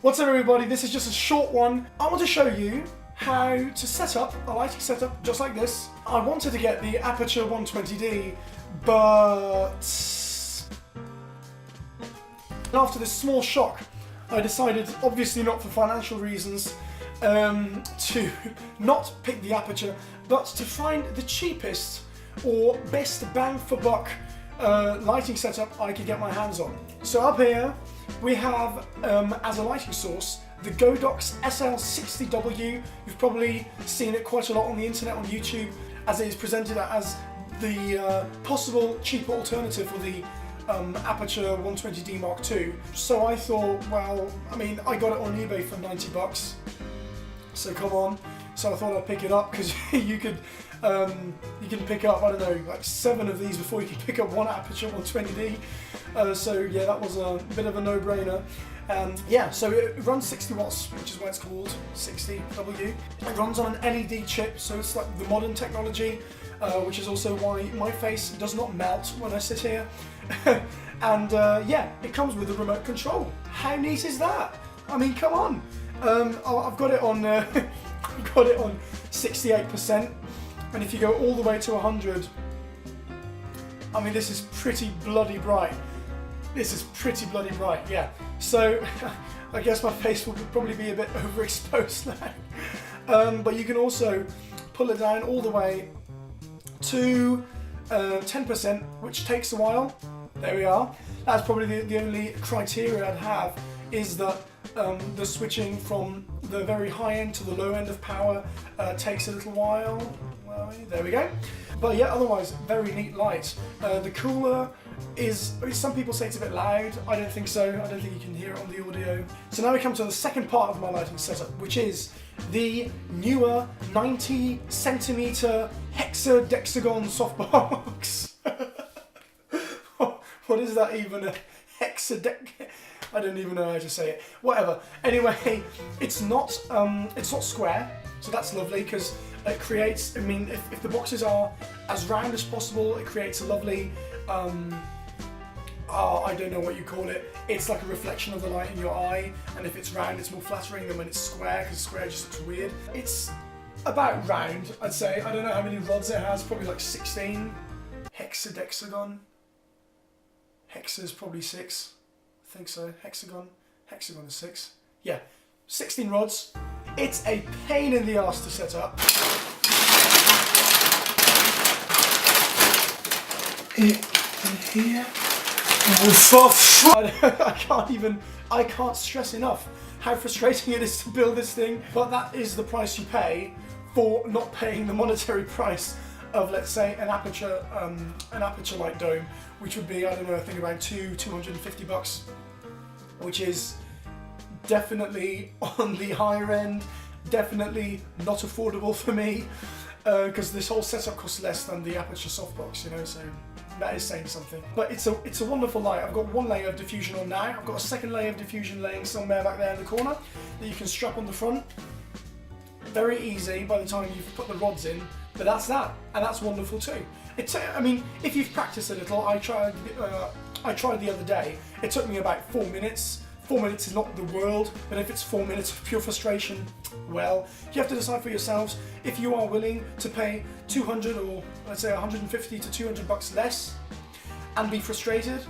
What's up everybody, this is just a short one. I want to show you how to set up a lighting setup just like this. I wanted to get the Aperture 120D, but after this small shock, I decided, obviously not for financial reasons, to not pick the Aperture, but to find the cheapest or best bang for buck lighting setup I could get my hands on. So up here we have, as a lighting source, the Godox SL60W. You've probably seen it quite a lot on the internet, on YouTube, as it is presented as the possible cheaper alternative for the Aperture 120D Mark II. So I thought, well, I mean, I got it on eBay for 90 bucks, so come on. So I thought I'd pick it up, because you can pick up, I don't know, like 7 of these before you can pick up one Aperture 120D. So yeah, that was a bit of a no-brainer. And yeah, so it runs 60 watts, which is why it's called 60W. It runs on an LED chip, so it's like the modern technology, which is also why my face does not melt when I sit here. And yeah, it comes with a remote control. How neat is that? I mean, come on. I've got it on I've got it on 68%, and if you go all the way to 100, I mean, this is pretty bloody bright. This is pretty bloody bright, yeah. So I guess my face will probably be a bit overexposed now. But you can also pull it down all the way to 10%, which takes a while. There we are. That's probably the only criteria I'd have, is that the switching from the very high end to the low end of power takes a little while. Well, there we go. But yeah, otherwise, very neat light. The cooler is, I mean, some people say it's a bit loud. I don't think so. I don't think you can hear it on the audio. So now we come to the second part of my lighting setup, which is the newer 90cm hexadexagon softbox. What is that even? A hexadex? I don't even know how to say it. Whatever. Anyway, it's not square, so that's lovely, because it creates, I mean, if the boxes are as round as possible, it creates a lovely, I don't know what you call it. It's like a reflection of the light in your eye, and if it's round, it's more flattering than when it's square, because square just looks weird. It's about round, I'd say. I don't know how many rods it has, probably like 16. Hexadexagon. Hexa is probably 6. I think so. Hexagon is 6. Yeah, 16 rods. It's a pain in the arse to set up. Here. I can't stress enough how frustrating it is to build this thing, but that is the price you pay for not paying the monetary price of, let's say, an aperture light dome, which would be, I don't know, I think around 250 bucks, which is definitely on the higher end, definitely not affordable for me, because this whole setup costs less than the Aperture softbox, you know, so that is saying something. But it's a wonderful light. I've got one layer of diffusion on now. I've got a second layer of diffusion laying somewhere back there in the corner that you can strap on the front. Very easy by the time you've put the rods in, but that's that, and that's wonderful too. I mean, if you've practiced a little, I tried the other day. It took me about 4 minutes. 4 minutes is not the world, but if it's 4 minutes of pure frustration, well, you have to decide for yourselves if you are willing to pay 200 or let's say 150 to 200 bucks less and be frustrated,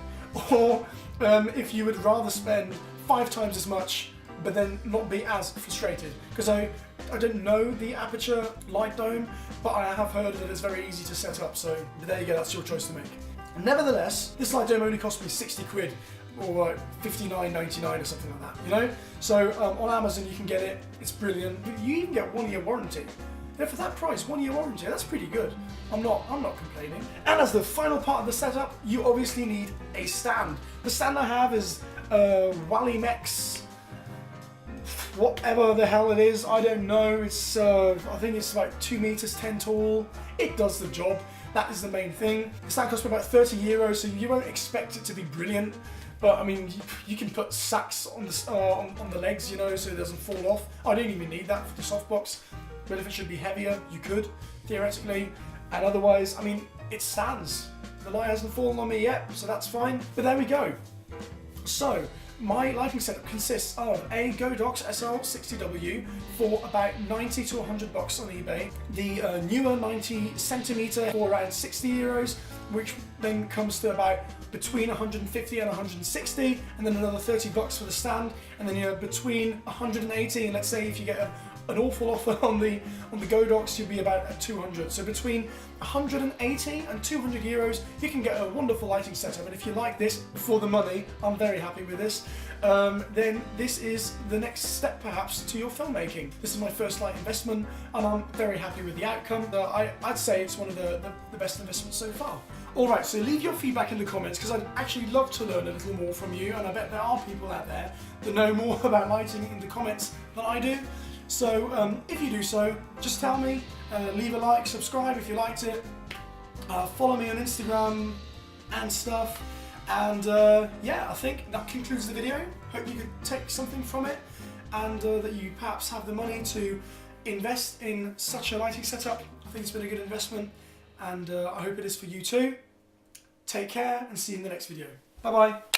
or if you would rather spend 5 times as much but then not be as frustrated. Because I don't know the Aperture light dome, but I have heard that it's very easy to set up, so there you go, that's your choice to make. Nevertheless, this light dome only cost me 60 quid, or like 59.99 or something like that, you know? So on Amazon you can get it, it's brilliant. You even get 1 year warranty. Yeah, for that price, 1 year warranty, that's pretty good. I'm not complaining. And as the final part of the setup, you obviously need a stand. The stand I have is Wallymex, whatever the hell it is, I don't know. It's I think it's like 2 meters 10 tall. It does the job. That is the main thing. The stand cost me about 30 euros, so you won't expect it to be brilliant. But I mean, you can put sacks on the legs, you know, so it doesn't fall off. I don't even need that for the softbox. But if it should be heavier, you could, theoretically. And otherwise, I mean, it stands. The light hasn't fallen on me yet, so that's fine. But there we go. So, my lighting setup consists of a Godox SL60W for about 90 to 100 bucks on eBay, the newer 90 centimeter for around 60 euros, which then comes to about between 150 and 160, and then another 30 bucks for the stand, and then you're between 180 and let's say if you get an awful offer on the Godox, you'll be about at 200. So between 180 and 200 euros, you can get a wonderful lighting setup. And if you like this for the money, I'm very happy with this. Then this is the next step perhaps to your filmmaking. This is my first light investment, and I'm very happy with the outcome. I'd say it's one of the best investments so far. Alright, so leave your feedback in the comments because I'd actually love to learn a little more from you, and I bet there are people out there that know more about lighting in the comments than I do. So if you do so, just tell me, leave a like, subscribe if you liked it, follow me on Instagram and stuff, and yeah, I think that concludes the video. Hope you could take something from it, and that you perhaps have the money to invest in such a lighting setup. I think it's been a good investment, and I hope it is for you too. Take care and see you in the next video. Bye bye.